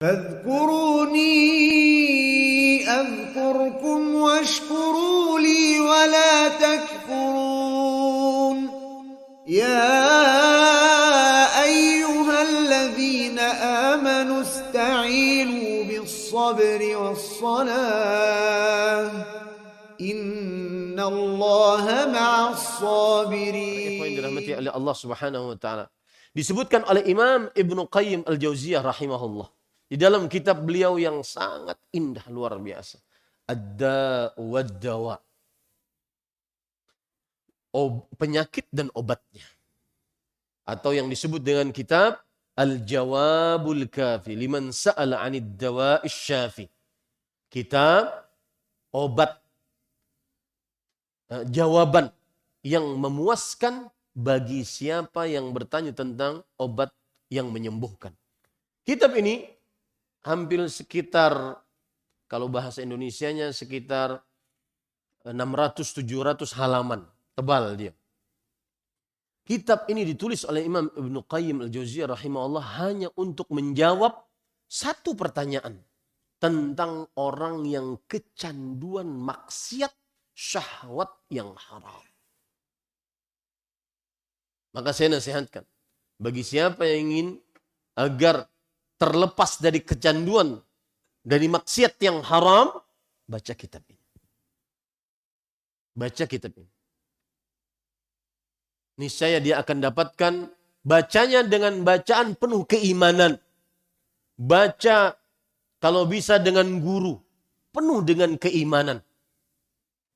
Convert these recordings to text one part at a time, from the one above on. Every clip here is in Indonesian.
فاذكروني أذكركم واشكروا لي ولا تكفرون يا أيها الذين آمنوا استعينوا بالصبر والصلاة إن الله مع الصابرين. Yang dirahmati oleh Allah Subhanahu wa taala. Disebutkan oleh Imam Ibnu Qayyim Al-Jauziyah rahimahullah di dalam kitab beliau yang sangat indah luar biasa. Ad-Da'u wad-Dawa. Penyakit dan obatnya. Atau yang disebut dengan kitab Al-Jawabul Kafi liman sa'ala 'anid dawa'is syafi. Kitab obat jawaban yang memuaskan bagi siapa yang bertanya tentang obat yang menyembuhkan. Kitab ini hampir sekitar, kalau bahasa Indonesianya sekitar 600-700 halaman. Tebal dia. Kitab ini ditulis oleh Imam Ibnu Qayyim Al-Jauziyah rahimahullah hanya untuk menjawab satu pertanyaan tentang orang yang kecanduan maksiat syahwat yang haram. Maka saya nasihatkan, bagi siapa yang ingin agar terlepas dari kecanduan, dari maksiat yang haram, baca kitab ini. Baca kitab ini. Niscaya dia akan dapatkan bacanya dengan bacaan penuh keimanan. Baca kalau bisa dengan guru, penuh dengan keimanan.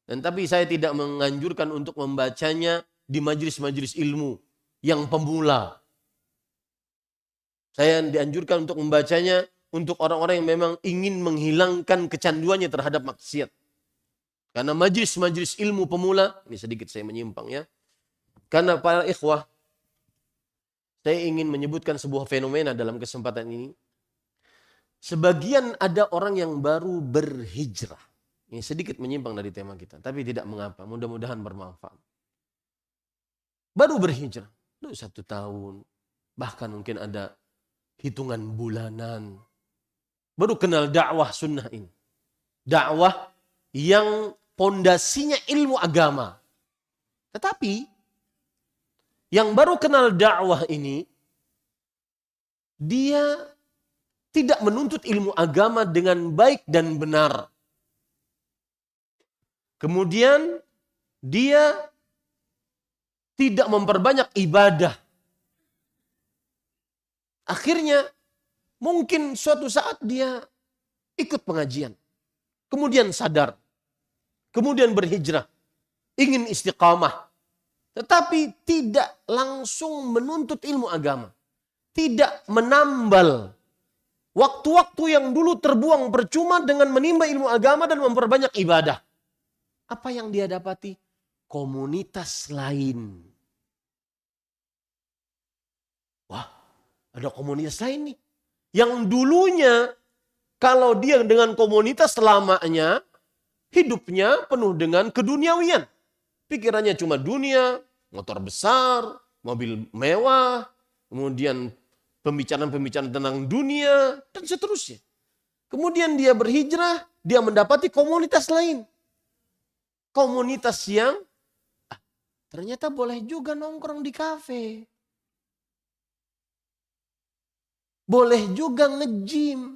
Dan tapi saya tidak menganjurkan untuk membacanya di majelis-majelis ilmu yang pemula. Saya dianjurkan untuk membacanya untuk orang-orang yang memang ingin menghilangkan kecanduannya terhadap maksiat. Karena majelis-majelis ilmu pemula, ini sedikit saya menyimpang ya. Karena para ikhwah, saya ingin menyebutkan sebuah fenomena dalam kesempatan ini. Sebagian ada orang yang baru berhijrah. Ini sedikit menyimpang dari tema kita, tapi tidak mengapa, mudah-mudahan bermanfaat. Baru berhijrah, 1 tahun, bahkan mungkin ada hitungan bulanan. Baru kenal dakwah sunnah ini. Dakwah yang pondasinya ilmu agama. Tetapi, yang baru kenal dakwah ini, dia tidak menuntut ilmu agama dengan baik dan benar. Kemudian dia tidak memperbanyak ibadah. Akhirnya mungkin suatu saat dia ikut pengajian. Kemudian sadar. Kemudian berhijrah. Ingin istiqamah. Tetapi tidak langsung menuntut ilmu agama. Tidak menambal waktu-waktu yang dulu terbuang percuma dengan menimba ilmu agama dan memperbanyak ibadah. Apa yang dia dapati? Komunitas lain. Wah, ada komunitas lain nih. Yang dulunya kalau dia dengan komunitas selamanya, hidupnya penuh dengan keduniawian. Pikirannya cuma dunia, motor besar, mobil mewah, kemudian pembicaraan-pembicaraan tentang dunia, dan seterusnya. Kemudian dia berhijrah, dia mendapati komunitas lain. Komunitas yang ternyata boleh juga nongkrong di kafe. Boleh juga nge-gym.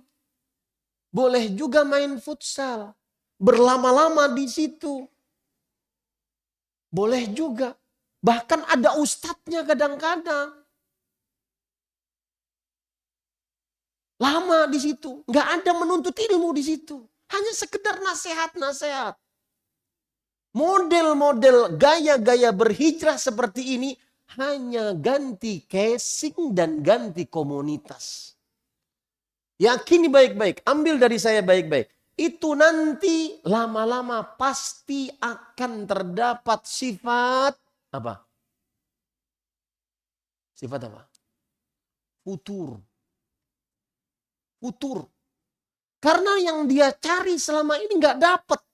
Boleh juga main futsal. Berlama-lama di situ. Boleh juga. Bahkan ada ustadznya kadang-kadang. Lama di situ. Nggak ada menuntut ilmu di situ. Hanya sekedar nasihat-nasihat. Model-model gaya-gaya berhijrah seperti ini hanya ganti casing dan ganti komunitas. Yakini baik-baik, ambil dari saya baik-baik. Itu nanti lama-lama pasti akan terdapat sifat apa? Sifat apa? Futur. Futur. Karena yang dia cari selama ini nggak dapat.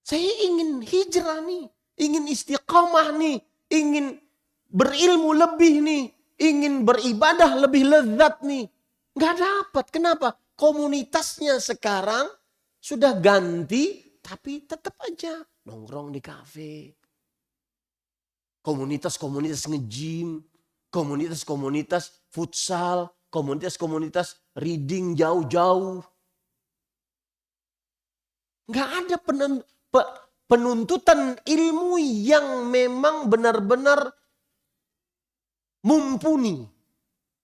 Saya ingin hijrah nih, ingin istiqamah nih, ingin berilmu lebih nih, ingin beribadah lebih lezat nih. Nggak dapat. Kenapa? Komunitasnya sekarang sudah ganti, tapi tetap aja nongkrong di kafe. Komunitas-komunitas nge-gym, komunitas-komunitas futsal, komunitas-komunitas reading jauh-jauh. Nggak ada penuntutan ilmu yang memang benar-benar mumpuni.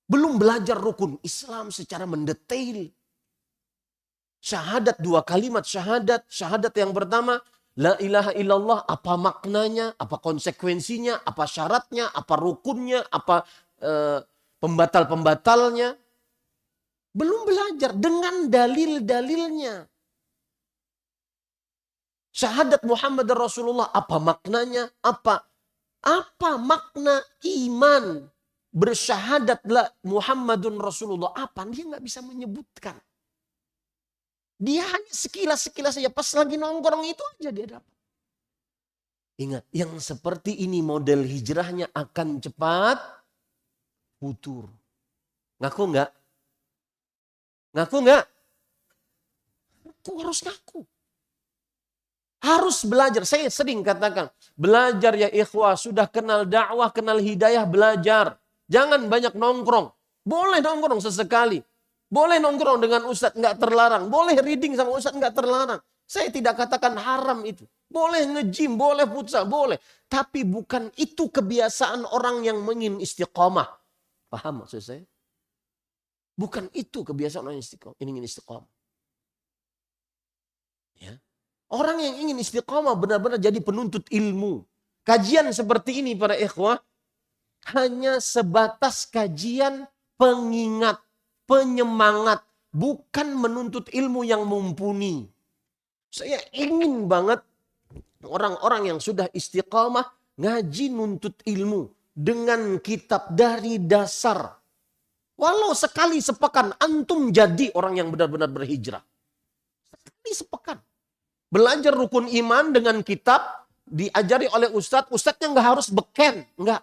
Belum belajar rukun Islam secara mendetail. Syahadat, 2 kalimat syahadat. Syahadat yang pertama, la ilaha illallah, apa maknanya, apa konsekuensinya, apa syaratnya, apa rukunnya, apa pembatal-pembatalnya. Belum belajar dengan dalil-dalilnya. Syahadat Muhammad Rasulullah, apa maknanya, apa makna iman bersyahadatlah Muhammadun Rasulullah, apa? Dia nggak bisa menyebutkan. Dia hanya sekilas-sekilas saja. Pas lagi nongkrong itu aja dia dapat. Ingat, yang seperti ini model hijrahnya akan cepat futur. Ngaku nggak? Ngaku nggak? Aku harus ngaku. Harus belajar. Saya sering katakan, belajar ya ikhwah, sudah kenal dakwah, kenal hidayah, belajar. Jangan banyak nongkrong. Boleh nongkrong sesekali. Boleh nongkrong dengan ustadz, nggak terlarang. Boleh reading sama ustadz, nggak terlarang. Saya tidak katakan haram itu. Boleh nge-gym, boleh futsal, boleh. Tapi bukan itu kebiasaan orang yang ingin istiqomah. Paham maksud saya? Bukan itu kebiasaan orang yang ingin istiqomah. Ya. Orang yang ingin istiqomah benar-benar jadi penuntut ilmu. Kajian seperti ini para ikhwah hanya sebatas kajian pengingat, penyemangat, bukan menuntut ilmu yang mumpuni. Saya ingin banget orang-orang yang sudah istiqamah ngaji nuntut ilmu dengan kitab dari dasar. Walau sekali sepekan antum jadi orang yang benar-benar berhijrah. Sekali sepekan. Belajar rukun iman dengan kitab diajari oleh ustadz. Ustadznya nggak harus beken, nggak.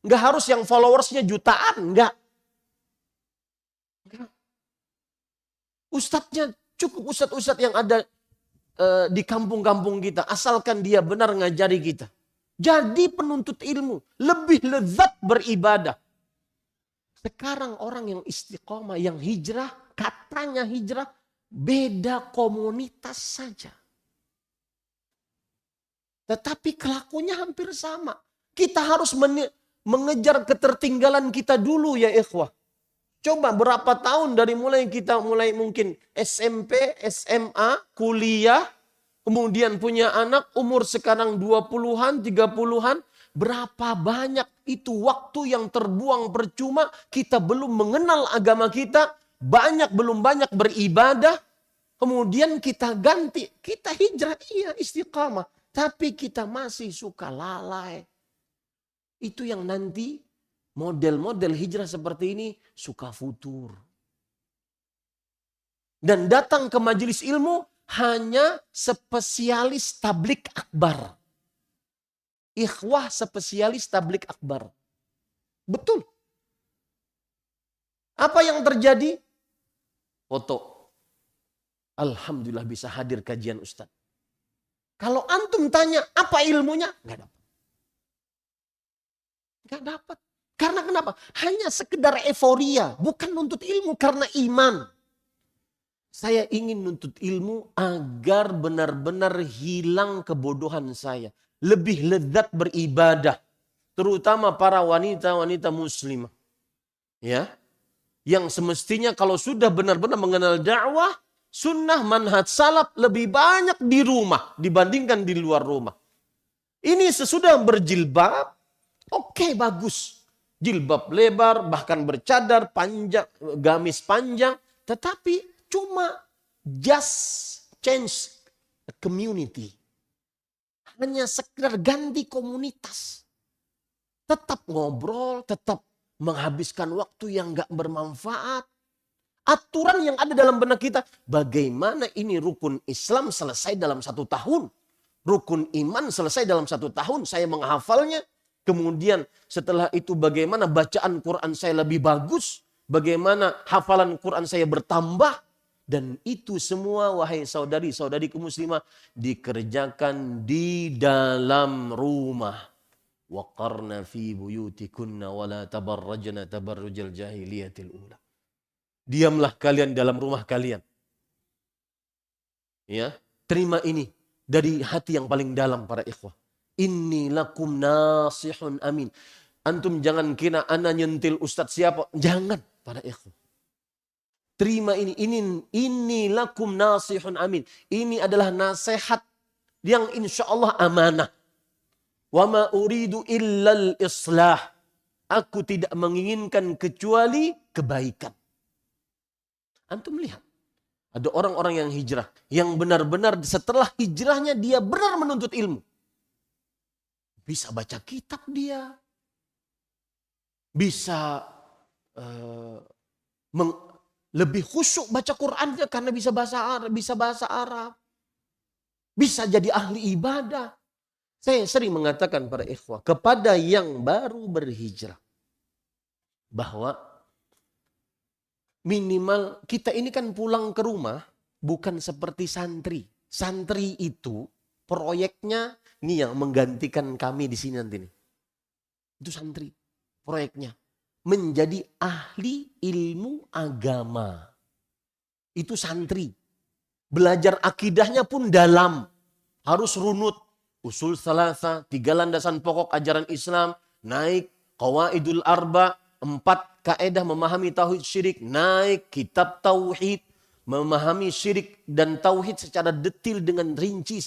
Nggak harus yang followersnya jutaan, nggak. Ustadznya cukup ustadz-ustadz yang ada di kampung-kampung kita. Asalkan dia benar ngajari kita. Jadi penuntut ilmu. Lebih lezat beribadah. Sekarang orang yang istiqomah, yang hijrah, katanya hijrah, beda komunitas saja. Tetapi kelakunya hampir sama. Kita harus mengejar ketertinggalan kita dulu ya ikhwah. Coba berapa tahun dari kita mulai mungkin SMP, SMA, kuliah, kemudian punya anak umur sekarang 20-an, 30-an, berapa banyak itu waktu yang terbuang percuma, kita belum mengenal agama kita, belum banyak beribadah, kemudian kita ganti, kita hijrah, iya istiqamah, tapi kita masih suka lalai. Itu yang nanti model-model hijrah seperti ini suka futur. Dan datang ke majelis ilmu hanya spesialis tablik akbar. Ikhwah spesialis tablik akbar. Betul. Apa yang terjadi? Foto. Alhamdulillah bisa hadir kajian Ustadz. Kalau antum tanya apa ilmunya? Nggak dapat. Nggak dapat. Karena kenapa? Hanya sekedar euforia. Bukan nuntut ilmu karena iman. Saya ingin nuntut ilmu agar benar-benar hilang kebodohan saya. Lebih lezat beribadah. Terutama para wanita-wanita muslimah. Ya. Yang semestinya kalau sudah benar-benar mengenal dakwah, sunnah, manhaj salaf lebih banyak di rumah dibandingkan di luar rumah. Ini sesudah berjilbab, oke, bagus. Jilbab lebar, bahkan bercadar, panjang, gamis panjang. Tetapi cuma just change community. Hanya sekedar ganti komunitas. Tetap ngobrol, tetap menghabiskan waktu yang gak bermanfaat. Aturan yang ada dalam benak kita, bagaimana ini rukun Islam selesai dalam 1 tahun. Rukun iman selesai dalam 1 tahun, saya menghafalnya. Kemudian setelah itu bagaimana bacaan Quran saya lebih bagus. bagaimana hafalan Quran saya bertambah. Dan itu semua wahai saudari-saudariku muslimah dikerjakan di dalam rumah. Waqarna fi buyutikunna wala tabarrajna tabarrujal jahiliyatil ula. Diamlah kalian dalam rumah kalian. Ya, terima ini dari hati yang paling dalam para ikhwah. Inni lakum nasihun amin. Antum jangan kira ana nyentil ustadz siapa. Jangan para ikhwah. Terima ini lakum nasihun amin. Ini adalah nasihat yang insya Allah amanah. Wa ma uridu illal islah. Aku tidak menginginkan kecuali kebaikan. Antum lihat. Ada orang-orang yang hijrah. Yang benar-benar setelah hijrahnya dia benar menuntut ilmu. Bisa baca kitab dia. Bisa lebih khusyuk baca Qur'annya karena bisa bahasa Arab. Bisa jadi ahli ibadah. Saya sering mengatakan para ikhwah kepada yang baru berhijrah. Bahwa minimal kita ini kan pulang ke rumah bukan seperti santri. Santri itu proyeknya nih yang menggantikan kami di sini nanti nih. Itu santri proyeknya. Menjadi ahli ilmu agama. Itu santri. Belajar akidahnya pun dalam. Harus runut. Usul salasa, 3 landasan pokok ajaran Islam. Naik qawaidul arba, 4 kaedah memahami tauhid syirik. Naik kitab tauhid. Memahami syirik dan tauhid secara detil dengan rinci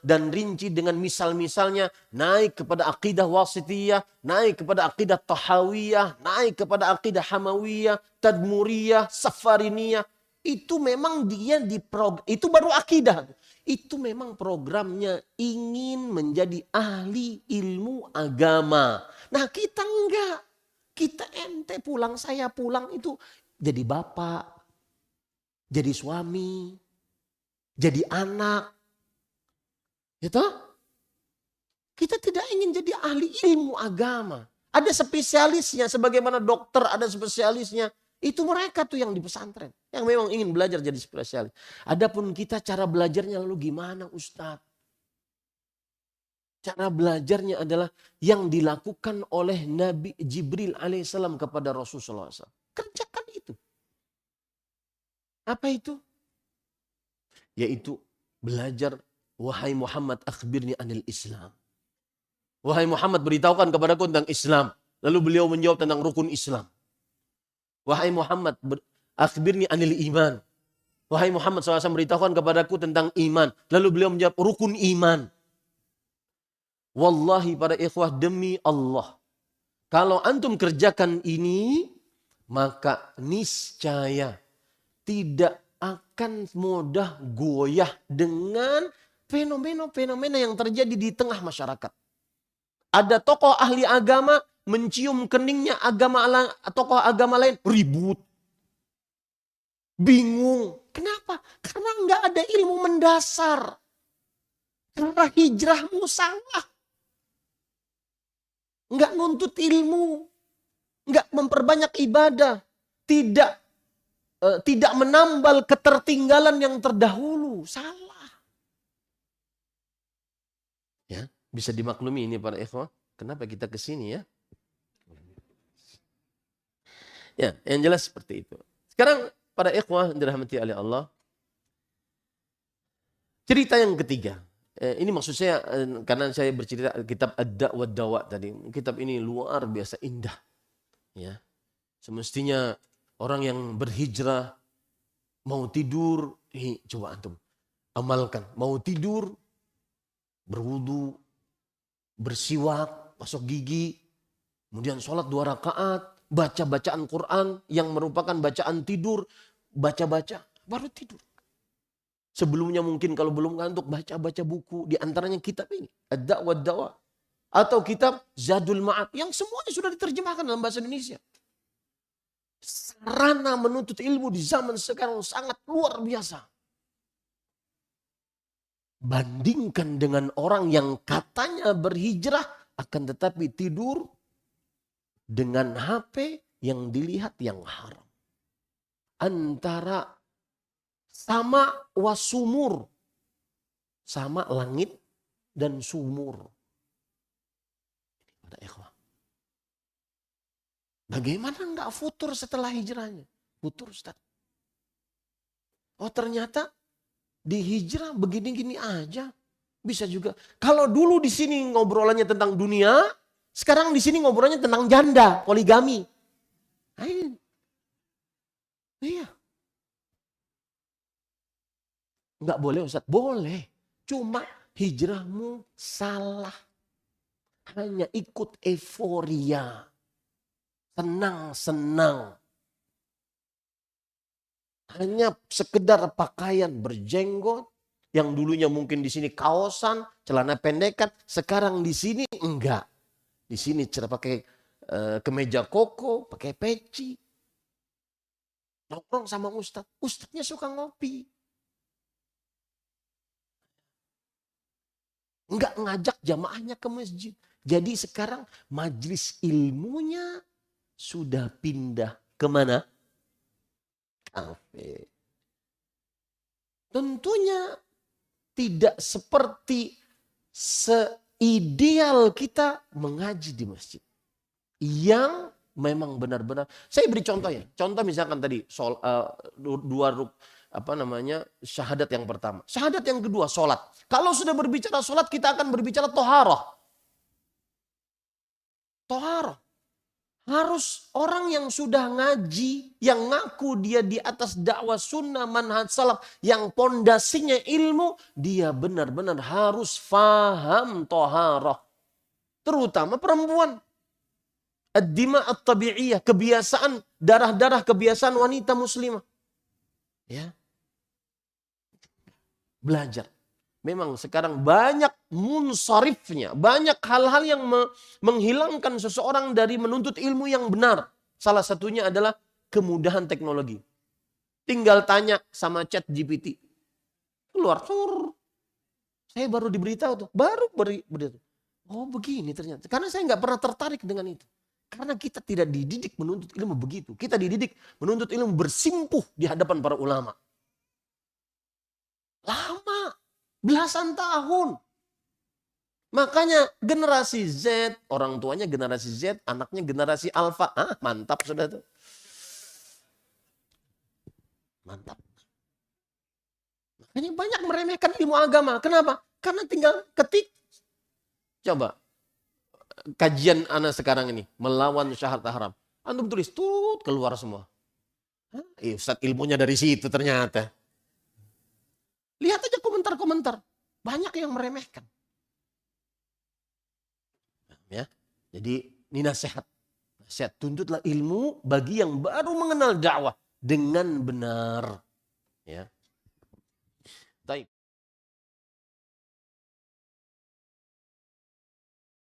dan rinci dengan misal-misalnya, naik kepada akidah wasitiyah, naik kepada akidah tahawiyah, naik kepada akidah hamawiyah, tadmuriyah, safariniyah. Itu memang dia itu baru akidah. Itu memang programnya ingin menjadi ahli ilmu agama. Nah kita enggak. Kita ente pulang, saya pulang itu jadi bapak. Jadi suami, jadi anak. Gitu? Kita tidak ingin jadi ahli ilmu agama. Ada spesialisnya, sebagaimana dokter ada spesialisnya. Itu mereka tuh yang di pesantren. Yang memang ingin belajar jadi spesialis. Adapun kita cara belajarnya lalu gimana Ustadz? Cara belajarnya adalah yang dilakukan oleh Nabi Jibril alaihissalam kepada Rasulullah SAW. Kerjakan itu. Apa itu? Yaitu belajar, wahai Muhammad akhbirni anil Islam. Wahai Muhammad beritahukan kepadaku tentang Islam. Lalu beliau menjawab tentang rukun Islam. Wahai Muhammad akhbirni anil iman. Wahai Muhammad SAW beritahukan kepadaku tentang iman. Lalu beliau menjawab rukun iman. Wallahi para ikhwah demi Allah. Kalau antum kerjakan ini, maka niscaya tidak akan mudah goyah dengan fenomena-fenomena yang terjadi di tengah masyarakat. Ada tokoh ahli agama mencium keningnya tokoh agama lain ribut. Bingung. Kenapa? Karena nggak ada ilmu mendasar. Karena hijrahmu salah. Nggak nuntut ilmu. Nggak memperbanyak ibadah. Tidak menambal ketertinggalan yang terdahulu. Salah. Ya, bisa dimaklumi ini para ikhwah. Kenapa kita kesini ya? Ya, yang jelas seperti itu. Sekarang para ikhwah dirahmati oleh Allah. Cerita yang ketiga. Ini maksud saya karena saya bercerita kitab Ad-Da' Dawa tadi. Kitab ini luar biasa indah. Ya. Semestinya orang yang berhijrah mau tidur, coba antum amalkan. Mau tidur, berwudu, bersiwak, masuk gigi, kemudian sholat 2 rakaat, baca bacaan Quran yang merupakan bacaan tidur, baca-baca, baru tidur. Sebelumnya mungkin kalau belum ngantuk baca-baca buku, di antaranya kitab ini, Ad-Da' Dawa, atau kitab Zadul Ma'ad yang semuanya sudah diterjemahkan dalam bahasa Indonesia. Sarana menuntut ilmu di zaman sekarang sangat luar biasa. Bandingkan dengan orang yang katanya berhijrah akan tetapi tidur dengan HP, yang dilihat yang haram. Antara sama wasumur, sama langit dan sumur. Pada ikhwah. Bagaimana enggak futur setelah hijrahnya? Futur, Ustaz. Oh ternyata di hijrah begini-gini aja. Bisa juga. Kalau dulu di sini ngobrolannya tentang dunia, sekarang di sini ngobrolannya tentang janda, poligami. Iya. Enggak boleh Ustaz? Boleh. Cuma hijrahmu salah. Hanya ikut euforia. Senang-senang. Hanya sekedar pakaian berjenggot. Yang dulunya mungkin di sini kaosan, celana pendekan. Sekarang di sini enggak. Di sini pakai kemeja koko, pakai peci. Nongkrong sama ustadz. Ustadznya suka ngopi. Enggak ngajak jamaahnya ke masjid. Jadi sekarang majelis ilmunya sudah pindah kemana? Kafe. Tentunya tidak seperti seideal kita mengaji di masjid. Yang memang benar-benar. Saya beri contoh ya. Contoh misalkan tadi syahadat yang pertama. Syahadat yang kedua sholat. Kalau sudah berbicara sholat kita akan berbicara toharoh. Toharoh. Harus orang yang sudah ngaji, yang ngaku dia di atas dakwah sunnah manhaj salaf, yang pondasinya ilmu, dia benar-benar harus faham toharoh. Terutama perempuan. Ad-dima at-tabi'iyah, kebiasaan, darah-darah kebiasaan wanita muslimah. Ya. Belajar. Memang sekarang banyak munsharifnya, banyak hal-hal yang menghilangkan seseorang dari menuntut ilmu yang benar. Salah satunya adalah kemudahan teknologi. Tinggal tanya sama chat GPT. Keluar. Saya baru diberitahu tuh. Baru beritahu. Oh begini ternyata. Karena saya nggak pernah tertarik dengan itu. Karena kita tidak dididik menuntut ilmu begitu. Kita dididik menuntut ilmu bersimpuh di hadapan para ulama. Lama. Belasan tahun. Makanya generasi Z, orang tuanya generasi Z, anaknya generasi Alpha. Mantap sudah tuh. Mantap. Makanya banyak meremehkan ilmu agama. Kenapa? Karena tinggal ketik. Coba. Kajian anak sekarang ini. Melawan syahadat haram. Antum tulis, keluar semua. Ustaz ilmunya dari situ ternyata. Lihat aja komentar-komentar. Banyak yang meremehkan. Ya. Jadi ini nasihat. Nasihat, tuntutlah ilmu bagi yang baru mengenal dakwah dengan benar. Ya.